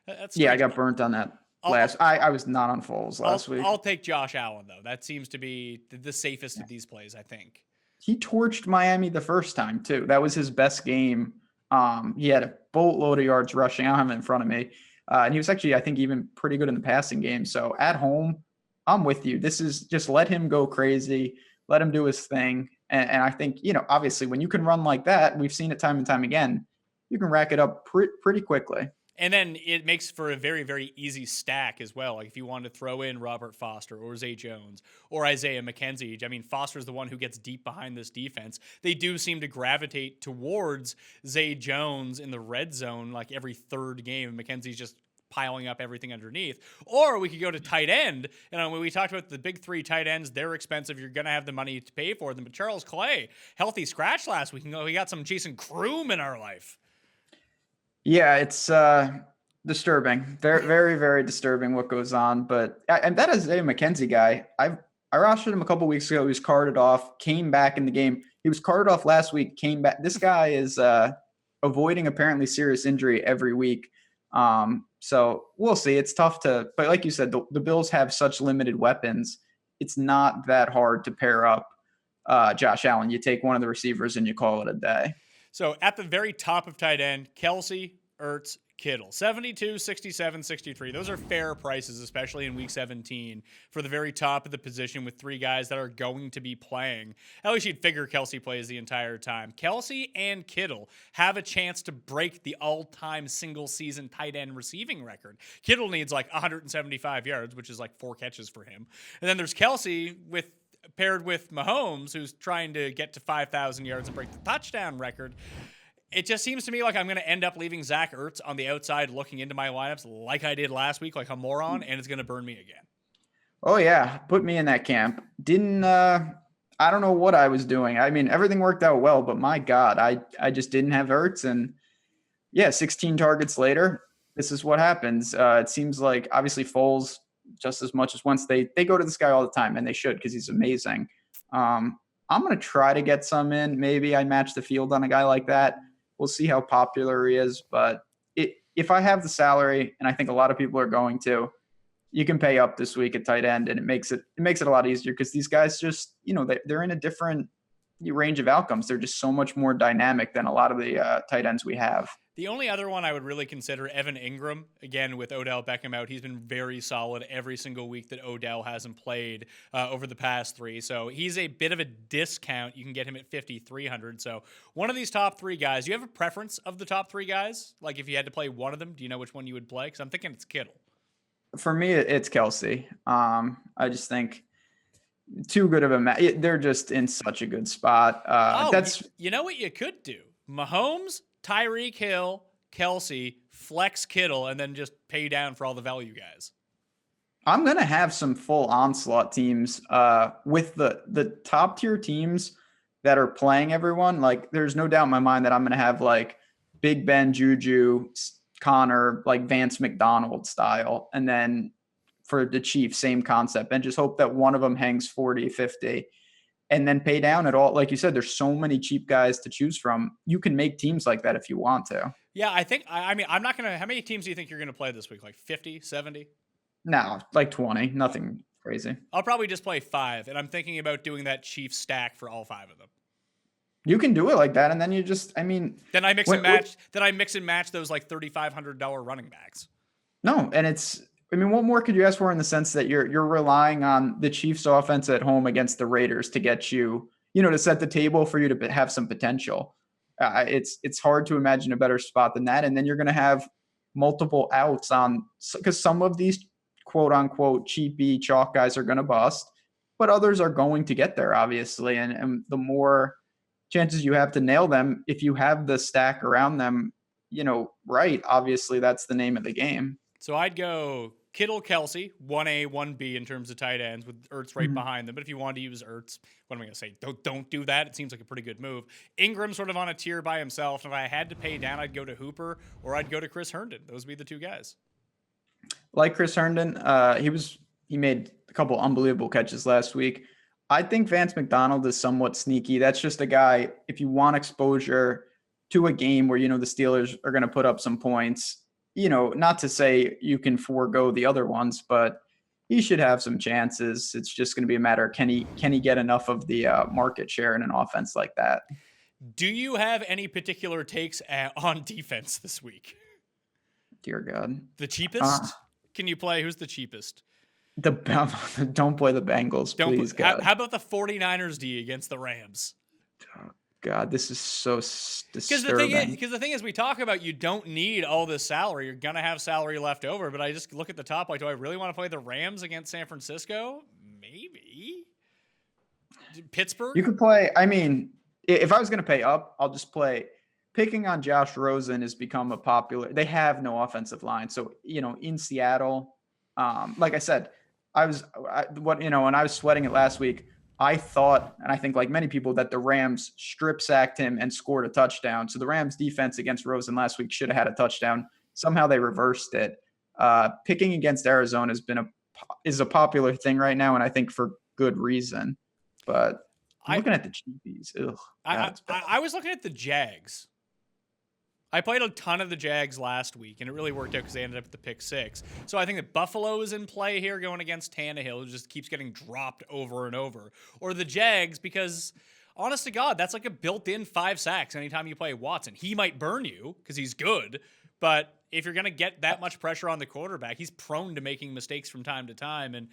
that's I got burnt on that I was not on Foles last week. I'll take Josh Allen, though. That seems to be the safest of these plays, I think. He torched Miami the first time, too. That was his best game. He had a boatload of yards rushing. I don't have it in front of me. And he was actually, I think, even pretty good in the passing game. So at home, I'm with you. This is just let him go crazy. Let him do his thing. And I think, obviously when you can run like that, we've seen it time and time again, you can rack it up pretty quickly. And then it makes for a very, very easy stack as well. Like if you wanted to throw in Robert Foster or Zay Jones or Isaiah McKenzie. I mean, Foster's the one who gets deep behind this defense. They do seem to gravitate towards Zay Jones in the red zone like every third game. McKenzie's just piling up everything underneath. Or we could go to tight end. And when we talked about the big three tight ends, they're expensive. You're going to have the money to pay for them. But Charles Clay, healthy scratch last week. We got some Jason Kroom in our life. Yeah, it's disturbing. Very, very, very disturbing what goes on. But and that is a McKenzie guy. I rostered him a couple weeks ago. He was carted off, came back in the game. He was carted off last week, came back. This guy is avoiding apparently serious injury every week. So we'll see. It's tough but like you said, the Bills have such limited weapons. It's not that hard to pair up Josh Allen. You take one of the receivers and you call it a day. So at the very top of tight end, Kelsey, Ertz, Kittle, 72, 67, 63. Those are fair prices, especially in Week 17 for the very top of the position with three guys that are going to be playing. At least you'd figure Kelsey plays the entire time. Kelsey and Kittle have a chance to break the all-time single-season tight end receiving record. Kittle needs like 175 yards, which is like 4 catches for him. And then there's Kelsey paired with Mahomes, who's trying to get to 5,000 yards and break the touchdown record. It just seems to me like I'm going to end up leaving Zach Ertz on the outside looking into my lineups like I did last week, like a moron, and it's going to burn me again. Oh, yeah. Put me in that camp. I don't know what I was doing. I mean, everything worked out well, but my God, I just didn't have Ertz. And yeah, 16 targets later, this is what happens. It seems like obviously Foles, just as much as once they go to this guy all the time, and they should because he's amazing. I'm going to try to get some in. Maybe I match the field on a guy like that. We'll see how popular he is. But if I have the salary, and I think a lot of people are going to, you can pay up this week at tight end, and it makes it a lot easier because these guys just, they're in a different range of outcomes. They're just so much more dynamic than a lot of the tight ends we have. The only other one I would really consider, Evan Ingram, again with Odell Beckham out. He's been very solid every single week that Odell hasn't played over the past 3. So he's a bit of a discount. You can get him at 5,300. So one of these top 3 guys. Do you have a preference of the top 3 guys? Like if you had to play one of them, do you know which one you would play? Because I'm thinking it's Kittle. For me, it's Kelsey. I just think too good of a match. They're just in such a good spot. You know what you could do? Mahomes, Tyreek Hill, Kelsey, flex Kittle, and then just pay down for all the value guys. I'm going to have some full onslaught teams with the top tier teams that are playing everyone. Like there's no doubt in my mind that I'm going to have like Big Ben, Juju, Connor, like Vance McDonald style. And then for the Chiefs, same concept, and just hope that one of them hangs 40, 50 and then pay down at all. Like you said, there's so many cheap guys to choose from. You can make teams like that if you want to. Yeah, I mean, I'm not going to, how many teams do you think you're going to play this week? Like 50, 70? No, like 20, nothing crazy. I'll probably just play 5, and I'm thinking about doing that Chiefs stack for all 5 of them. You can do it like that, and then you just, I mean. Then I mix and match those like $3,500 running backs. No, and it's, I mean, what more could you ask for in the sense that you're relying on the Chiefs offense at home against the Raiders to get you, to set the table for you to have some potential. It's hard to imagine a better spot than that. And then you're going to have multiple outs because some of these quote unquote cheapy chalk guys are going to bust, but others are going to get there, obviously. And the more chances you have to nail them, if you have the stack around them, right, obviously that's the name of the game. So I'd go Kittle, Kelsey, 1A, 1B in terms of tight ends with Ertz right behind them. But if you want to use Ertz, what am I going to say? Don't do that. It seems like a pretty good move. Ingram sort of on a tier by himself. If I had to pay down, I'd go to Hooper or I'd go to Chris Herndon. Those would be the 2 guys. Like Chris Herndon, he made a couple unbelievable catches last week. I think Vance McDonald is somewhat sneaky. That's just a guy, if you want exposure to a game where, the Steelers are going to put up some points, not to say you can forego the other ones, but he should have some chances. It's just going to be a matter of can he get enough of the market share in an offense like that? Do you have any particular takes on defense this week? Dear God. The cheapest? Can you play? Who's the cheapest? Don't play the Bengals, please, God. How about the 49ers D against the Rams? Oh, God, this is so disturbing. Because the thing is, we talk about you don't need all this salary. You're going to have salary left over. But I just look at the top, like, do I really want to play the Rams against San Francisco? Maybe. Pittsburgh? You could play, I mean, if I was going to pay up, I'll just play. Picking on Josh Rosen has become a popular. They have no offensive line. So, in Seattle, like I said, when I was sweating it last week, I thought, and I think like many people, that the Rams strip sacked him and scored a touchdown. So the Rams defense against Rosen last week should have had a touchdown. Somehow they reversed it. Picking against Arizona is a popular thing right now, and I think for good reason. But I'm looking at the GPPs. I was looking at the Jags. I played a ton of the Jags last week, and it really worked out because they ended up with the pick 6. So I think that Buffalo is in play here going against Tannehill, who just keeps getting dropped over and over. Or the Jags, because honest to God, that's like a built-in 5 sacks anytime you play Watson. He might burn you because he's good, but if you're going to get that much pressure on the quarterback, he's prone to making mistakes from time to time. And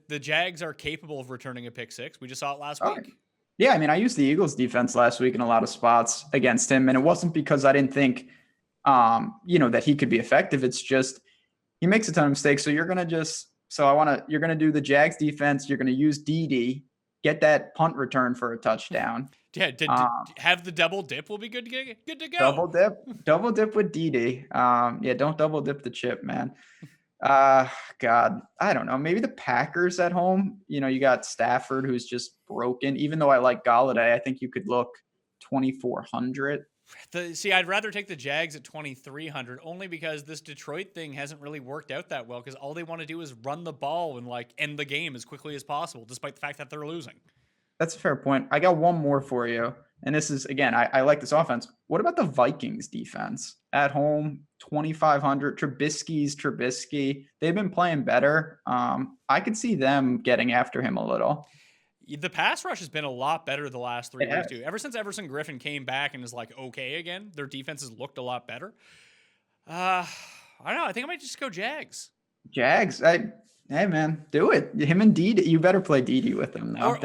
the Jags are capable of returning a pick 6. We just saw it last week. Yeah, I mean, I used the Eagles defense last week in a lot of spots against him, and it wasn't because I didn't think, that he could be effective. It's just he makes a ton of mistakes. So you're going to do the Jags defense. You're going to use Dede, get that punt return for a touchdown. Yeah, have the double dip will be good to go. Double dip with Dede. Don't double dip the chip, man. God, I don't know. Maybe the Packers at home. You got Stafford, who's just broken. Even though I like Galladay, I think you could look 2,400. I'd rather take the Jags at 2,300 only because this Detroit thing hasn't really worked out that well because all they want to do is run the ball and end the game as quickly as possible, despite the fact that they're losing. That's a fair point. I got one more for you. And this is, again, I like this offense. What about the Vikings defense at home? 2,500. Trubisky. They've been playing better. I could see them getting after him a little. The pass rush has been a lot better the last 3 It weeks, has. too. Ever since Everson Griffin came back and is like okay again, their defense has looked a lot better. I don't know. I think I might just go Jags. Jags. Hey man, do it. Him and Dede. You better play Dede with him now.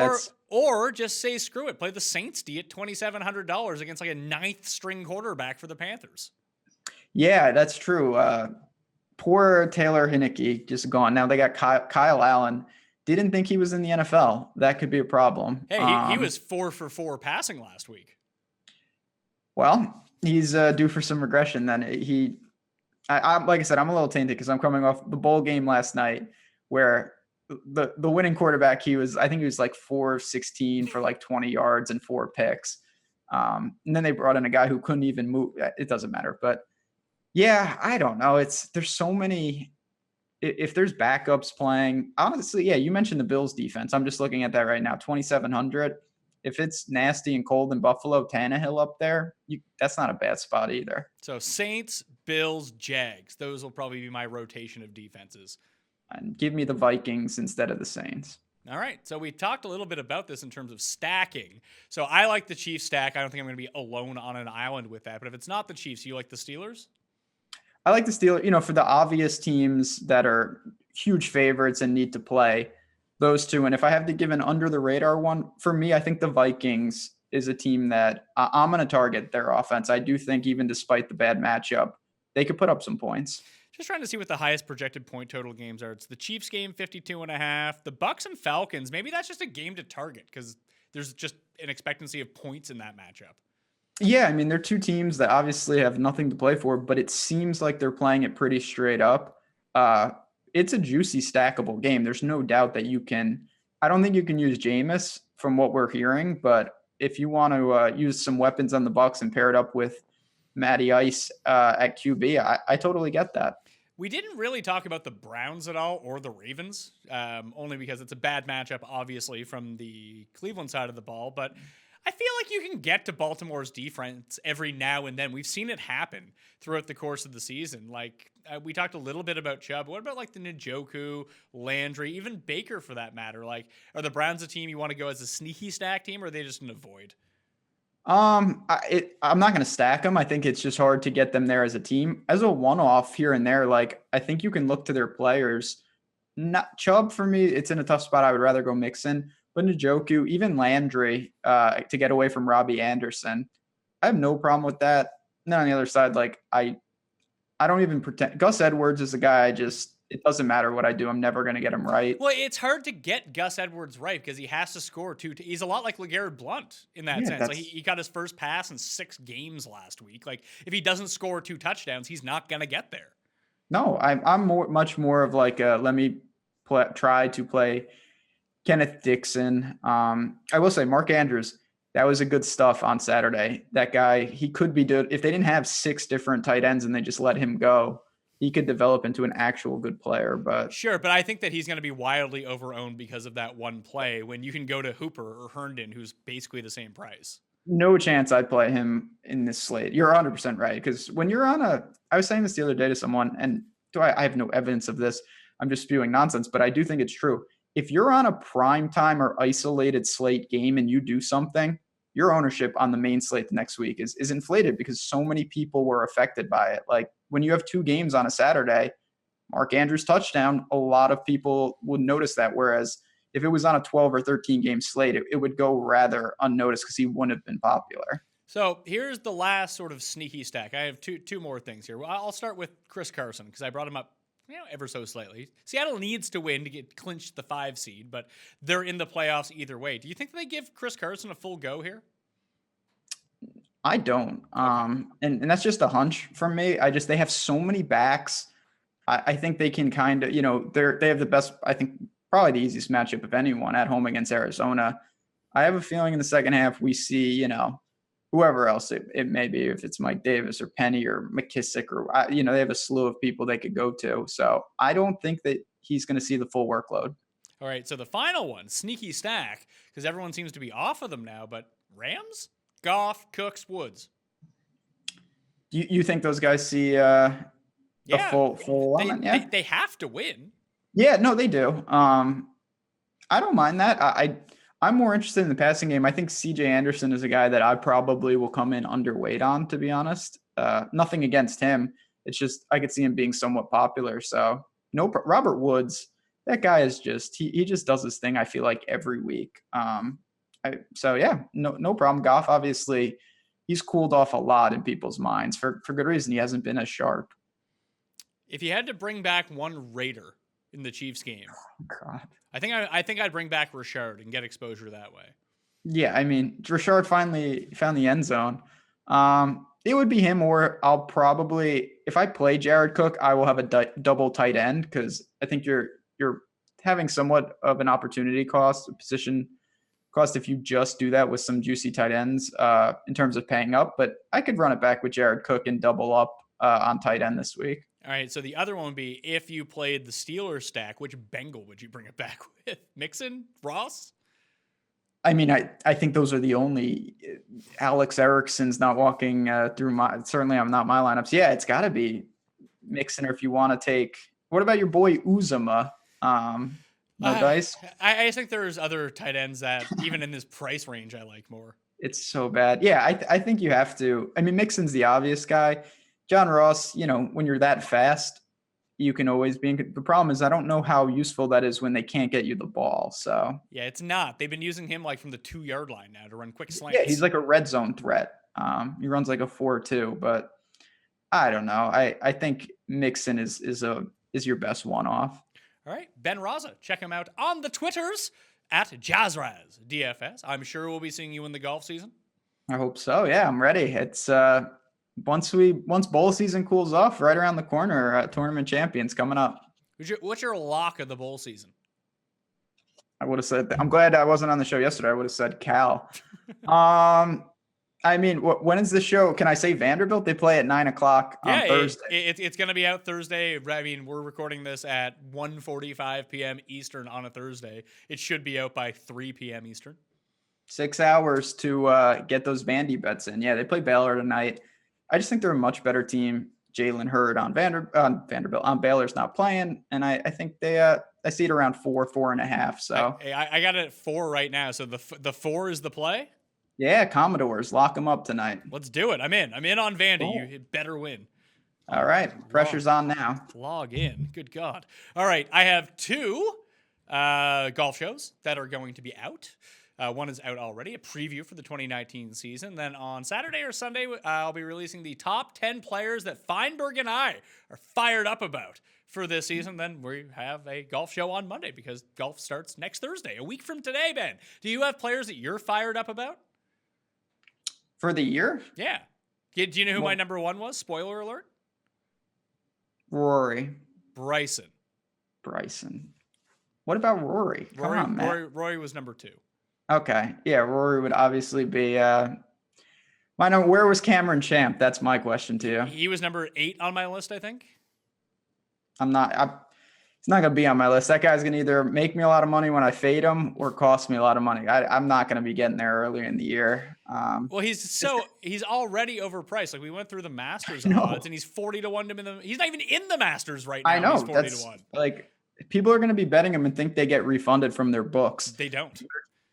Or just say screw it. Play the Saints D at $2,700 against like a 9th string quarterback for the Panthers. Yeah, that's true. Poor Taylor Heinicke just gone. Now they got Kyle Allen. Didn't think he was in the NFL. That could be a problem. Hey, he was 4 for 4 passing last week. Well, he's due for some regression. Then I like I said, I'm a little tainted because I'm coming off the bowl game last night where the winning quarterback, I think he was like 4-16 for like 20 yards and 4 picks. And then they brought in a guy who couldn't even move. It doesn't matter, but yeah, I don't know. There's so many. If there's backups playing, honestly, yeah, you mentioned the Bills defense. I'm just looking at that right now, 2,700. If it's nasty and cold in Buffalo, Tannehill up there, that's not a bad spot either. So Saints, Bills, Jags. Those will probably be my rotation of defenses. And give me the Vikings instead of the Saints. All right. So we talked a little bit about this in terms of stacking. So I like the Chiefs stack. I don't think I'm going to be alone on an island with that. But if it's not the Chiefs, you like the Steelers? I like the Steelers, for the obvious teams that are huge favorites and need to play, those two. And if I have to give an under the radar one, for me, I think the Vikings is a team that I'm going to target their offense. I do think even despite the bad matchup, they could put up some points. Just trying to see what the highest projected point total games are. It's the Chiefs game, 52.5. The Bucks and Falcons, maybe that's just a game to target because there's just an expectancy of points in that matchup. Yeah, I mean, they're two teams that obviously have nothing to play for, but it seems like they're playing it pretty straight up. It's a juicy, stackable game. There's no doubt that I don't think you can use Jameis from what we're hearing, but if you want to use some weapons on the Bucks and pair it up with Matty Ice at QB, I totally get that. We didn't really talk about the Browns at all or the Ravens, only because it's a bad matchup, obviously, from the Cleveland side of the ball, but I feel like you can get to Baltimore's defense every now and then. We've seen it happen throughout the course of the season. Like we talked a little bit about Chubb. What about like the Njoku, Landry, even Baker for that matter? Like, are the Browns a team you want to go as a sneaky stack team, or are they just an avoid? I'm not going to stack them. I think it's just hard to get them there as a team. As a one-off here and there, like I think you can look to their players. Not Chubb for me, it's in a tough spot. I would rather go Mixon. But Njoku, even Landry, to get away from Robbie Anderson, I have no problem with that. And then on the other side, like I don't even pretend. Gus Edwards is a guy. It doesn't matter what I do. I'm never going to get him right. Well, it's hard to get Gus Edwards right because he has to score two. He's a lot like LeGarrette Blount in that sense. Like he got his first pass in 6 games last week. Like if he doesn't score 2 touchdowns, he's not going to get there. No, I'm much more of like let me try to play Kenneth Dixon. I will say Mark Andrews, that was a good stuff on Saturday. That guy, he could be good. If they didn't have 6 different tight ends and they just let him go, he could develop into an actual good player. But sure, but I think that he's going to be wildly overowned because of that one play when you can go to Hooper or Herndon, who's basically the same price. No chance I'd play him in this slate. You're 100% right. Because when you're I was saying this the other day to someone, and I have no evidence of this. I'm just spewing nonsense, but I do think it's true. If you're on a prime time or isolated slate game and you do something, your ownership on the main slate the next week is inflated because so many people were affected by it. Like when you have 2 games on a Saturday, Mark Andrews touchdown, a lot of people would notice that. Whereas if it was on a 12 or 13 game slate, it would go rather unnoticed because he wouldn't have been popular. So here's the last sort of sneaky stack. I have two more things here. I'll start with Chris Carson because I brought him up ever so slightly. Seattle needs to win to get clinched the 5 seed, but they're in the playoffs either way. Do you think they give Chris Carson a full go here? I don't. And that's just a hunch from me. They have so many backs. I think they can kind of, they have the best, I think probably the easiest matchup of anyone at home against Arizona. I have a feeling in the second half we see, whoever else it may be, if it's Mike Davis or Penny or McKissick or, they have a slew of people they could go to. So I don't think that he's going to see the full workload. All right. So the final one, sneaky stack, because everyone seems to be off of them now, but Rams, Goff, Cooks, Woods. You think those guys see the full alignment? Yeah, they have to win. Yeah, no, they do. I don't mind that. I'm more interested in the passing game. I think CJ Anderson is a guy that I probably will come in underweight on, to be honest. Nothing against him. It's just I could see him being somewhat popular. So Robert Woods, that guy is just he just does his thing. I feel like every week. So yeah, no problem. Goff, obviously, he's cooled off a lot in people's minds for good reason. He hasn't been as sharp. If you had to bring back one Raider in the Chiefs game, God. I think I'd bring back Richard and get exposure that way. Yeah, I mean, Richard finally found the end zone. It would be him, or I'll probably, if I play Jared Cook, I will have a double tight end because I think you're having somewhat of an opportunity cost, a position cost if you just do that with some juicy tight ends in terms of paying up. But I could run it back with Jared Cook and double up on tight end this week. All right, so the other one would be if you played the Steelers stack, which Bengal would you bring it back with? Mixon? Ross? I mean, I think those are the only Alex Erickson's not walking through certainly I'm not my lineups. Yeah, it's got to be Mixon, or if you want to take, what about your boy Uzama? No dice? I think there's other tight ends that even in this price range I like more. It's so bad. Yeah, I think you have to. I mean, Mixon's the obvious guy. John Ross, when you're that fast, you can always be in. The problem is I don't know how useful that is when they can't get you the ball. So yeah, it's not. They've been using him like from the 2-yard line now to run quick slants. Yeah, he's like a red zone threat. He runs like a 4-2, but I don't know. I think Mixon is your best one-off. All right, Ben Rasa, check him out on the Twitters at Jazzraz DFS. I'm sure we'll be seeing you in the golf season. I hope so. Yeah, I'm ready. It's once bowl season cools off, right around the corner, tournament champions coming up. What's your lock of the bowl season? I would have said, I'm glad I wasn't on the show yesterday. I would have said Cal. I mean, when is the show? Can I say Vanderbilt? They play at 9:00 on Thursday. It's going to be out Thursday. I mean, we're recording this at 1:45 p.m. Eastern on a Thursday. It should be out by 3 p.m. Eastern. 6 hours to get those Vandy bets in. Yeah, they play Baylor tonight. I just think they're a much better team. Jalen Hurd on Vanderbilt. On Baylor's not playing, and I think I see it around 4.5. So I got it at 4 right now. So the 4 is the play. Yeah, Commodores, lock them up tonight. Let's do it. I'm in on Vandy. Cool. You better win. All right, pressure's on now. Log in. Good God. All right, I have 2 golf shows that are going to be out. One is out already, a preview for the 2019 season. Then on Saturday or Sunday, I'll be releasing the top 10 players that Feinberg and I are fired up about for this season. Then we have a golf show on Monday because golf starts next Thursday, a week from today, Ben. Do you have players that you're fired up about? For the year? Yeah. Do you know who my number 1 was? Spoiler alert. Rory. Bryson. What about Rory? Come on, man. Rory was number 2. Okay. Yeah, Rory would obviously be my number. Where was Cameron Champ? That's my question to you. He was number 8 on my list, I think. He's not going to be on my list. That guy's going to either make me a lot of money when I fade him or cost me a lot of money. I'm not going to be getting there earlier in the year. Well, he's already overpriced. Like we went through the Masters odds, and he's 40-1 to win. He's not even in the Masters right now. I know. He's 40-1. Like people are going to be betting him and think they get refunded from their books. They don't.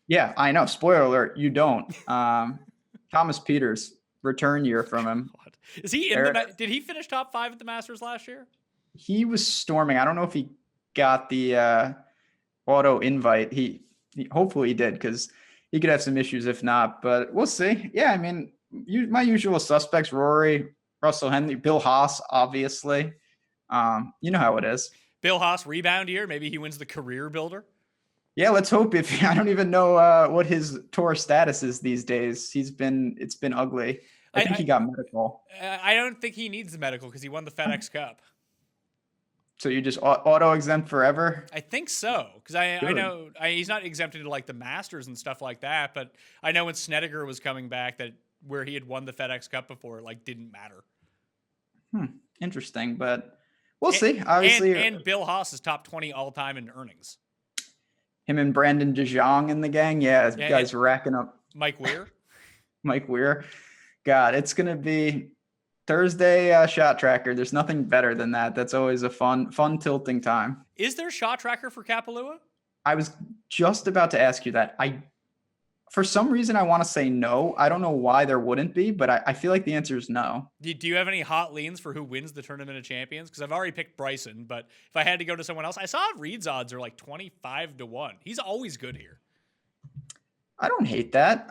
Yeah, I know. Spoiler alert, you don't. Thomas Peters, return year from him. God. Is he did he finish top 5 at the Masters last year? He was storming. I don't know if he got the auto invite. He hopefully he did because he could have some issues if not, but we'll see. Yeah, I mean, my usual suspects: Rory, Russell Henley, Bill Haas, obviously. You know how it is. Bill Haas rebound year. Maybe he wins the career builder. Yeah, let's hope. I don't even know what his tour status is these days. It's been ugly. I think he got medical. I don't think he needs the medical because he won the FedEx Cup. So you just auto exempt forever? I think so, because I know he's not exempted to like the Masters and stuff like that. But I know when Snedeker was coming back, that where he had won the FedEx Cup before, it like didn't matter. Interesting, but we'll see. Obviously, and Bill Haas is top 20 all time in earnings. Him and Brandon DeJong in the gang, guys racking up. Mike Weir. Mike Weir. God, it's gonna be Thursday shot tracker. There's nothing better than that. That's always a fun tilting time. Is there shot tracker for Kapalua? I was just about to ask you that. I for some reason, I want to say no. I don't know why there wouldn't be, but I feel like the answer is no. Do you have any hot leans for who wins the Tournament of Champions? Because I've already picked Bryson, but if I had to go to someone else, I saw Reed's odds are like 25-1. He's always good here. I don't hate that.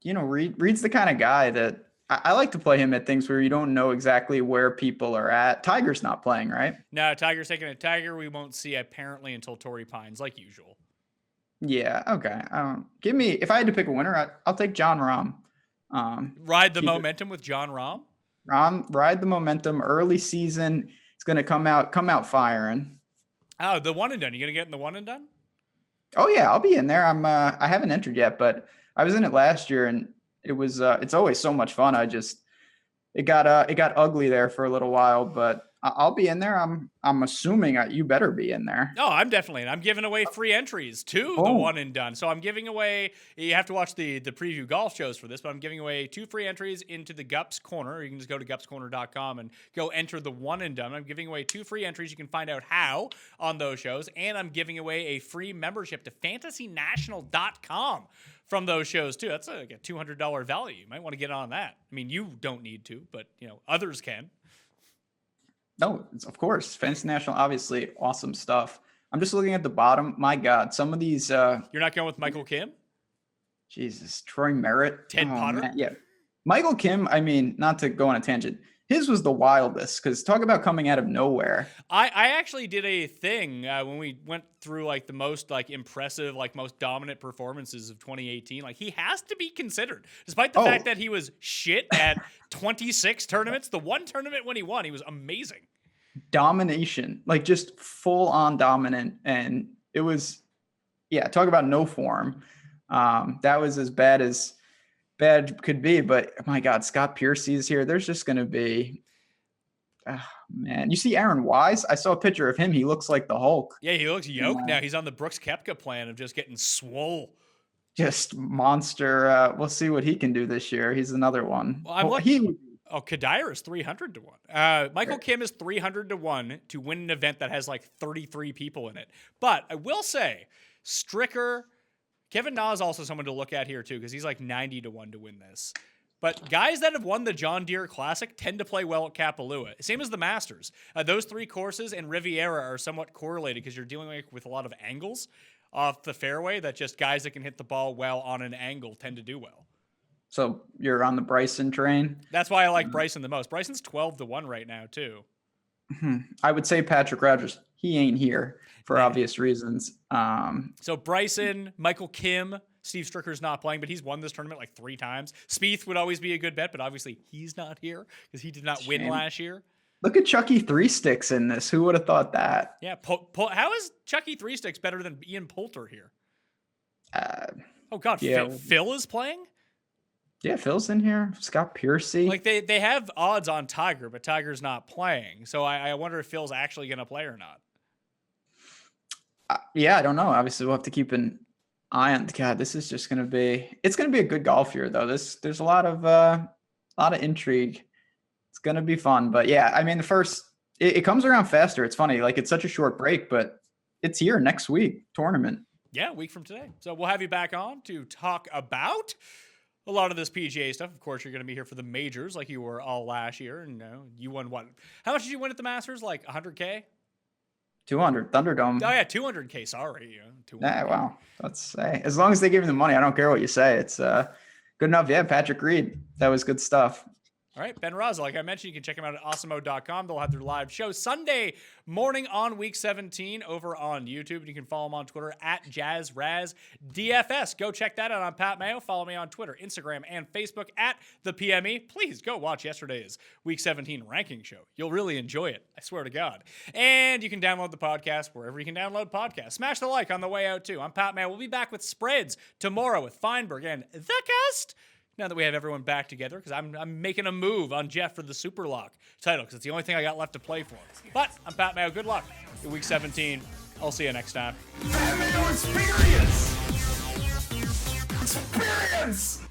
Reed's the kind of guy that I like to play him at things where you don't know exactly where people are at. Tiger's not playing, right? No, Tiger's taking a Tiger. We won't see apparently until Torrey Pines, like usual. Yeah. Okay. If I had to pick a winner, I'll take John Rahm. Ride the momentum with John Rahm. Ride the momentum. Early season. It's going to come out firing. Oh, the one and done. You going to get in the one and done? Oh yeah, I'll be in there. I haven't entered yet, but I was in it last year, and it was it's always so much fun. It got ugly there for a little while, but I'll be in there. I'm assuming you better be in there. No, I'm definitely in. I'm giving away free entries to the one and done. So I'm giving away, you have to watch the preview golf shows for this, but I'm giving away 2 free entries into the Gups Corner. You can just go to gupscorner.com and go enter the one and done. I'm giving away 2 free entries. You can find out how on those shows. And I'm giving away a free membership to fantasynational.com from those shows too. That's like a $200 value. You might want to get on that. I mean, you don't need to, but others can. No, of course. Fantasy National, obviously, awesome stuff. I'm just looking at the bottom. My God, some of these. You're not going with Michael Kim? Jesus, Troy Merritt. Ted Potter? Man, yeah. Michael Kim, I mean, not to go on a tangent. His was the wildest, because talk about coming out of nowhere. I actually did a thing when we went through like the most like impressive, like most dominant performances of 2018. Like he has to be considered, despite the fact that he was shit at 26 tournaments. The one tournament when he won, he was amazing. Domination, like just full on dominant, and it was, talk about no form. That was as bad could be, but my God, Scott Piercy is here. There's just going to be, man. You see Aaron Wise? I saw a picture of him. He looks like the Hulk. Yeah, he looks yoked now. He's on the Brooks Koepka plan of just getting swole. Just monster. We'll see what he can do this year. He's another one. Well, Kadir is 300-1. Michael Kim is 300-1 to win an event that has like 33 people in it. But I will say, Stricker, Kevin Na is also someone to look at here too, because he's like 90-1 to win this. But guys that have won the John Deere Classic tend to play well at Kapalua. Same as the Masters. Those 3 courses and Riviera are somewhat correlated because you're dealing with a lot of angles off the fairway that just guys that can hit the ball well on an angle tend to do well. So you're on the Bryson train? That's why I like Bryson the most. Bryson's 12-1 right now too. I would say Patrick Rogers. He ain't here for obvious reasons. So Bryson, Michael Kim, Steve Stricker's not playing, but he's won this tournament like 3 times. Spieth would always be a good bet, but obviously he's not here because he did not win last year. Look at Chucky 3 Sticks in this. Who would have thought that? Yeah, how is Chucky 3 Sticks better than Ian Poulter here? Oh God, yeah. Phil is playing? Yeah, Phil's in here. Scott Piercy. Like they have odds on Tiger, but Tiger's not playing. So I wonder if Phil's actually going to play or not. I don't know. Obviously, we'll have to keep an eye on. God, this is just going to be. It's going to be a good golf year, though. There's a lot of intrigue. It's going to be fun, but yeah, I mean, it comes around faster. It's funny, like it's such a short break, but it's here next week tournament. Yeah, a week from today. So we'll have you back on to talk about a lot of this PGA stuff. Of course, you're going to be here for the majors like you were all last year. And you won what? How much did you win at the Masters? Like 100K? 200 Thunderdome. Oh yeah, 200K. Sorry. 200K. Yeah, wow. That's as long as they give me the money, I don't care what you say. It's good enough. Yeah, Patrick Reed. That was good stuff. All right, Ben Rasa, like I mentioned, you can check them out at awesemo.com. They'll have their live show Sunday morning on Week 17 over on YouTube. And you can follow them on Twitter at JazzRazDFS. Go check that out on Pat Mayo. Follow me on Twitter, Instagram, and Facebook at the PME. Please go watch yesterday's Week 17 ranking show. You'll really enjoy it. I swear to God. And you can download the podcast wherever you can download podcasts. Smash the like on the way out, too. I'm Pat Mayo. We'll be back with spreads tomorrow with Feinberg and The Cast. Now that we have everyone back together, because I'm making a move on Jeff for the Super Lock title, because it's the only thing I got left to play for. But I'm Pat Mayo. Good luck in Week 17. I'll see you next time. Pat Mayo Experience! Experience!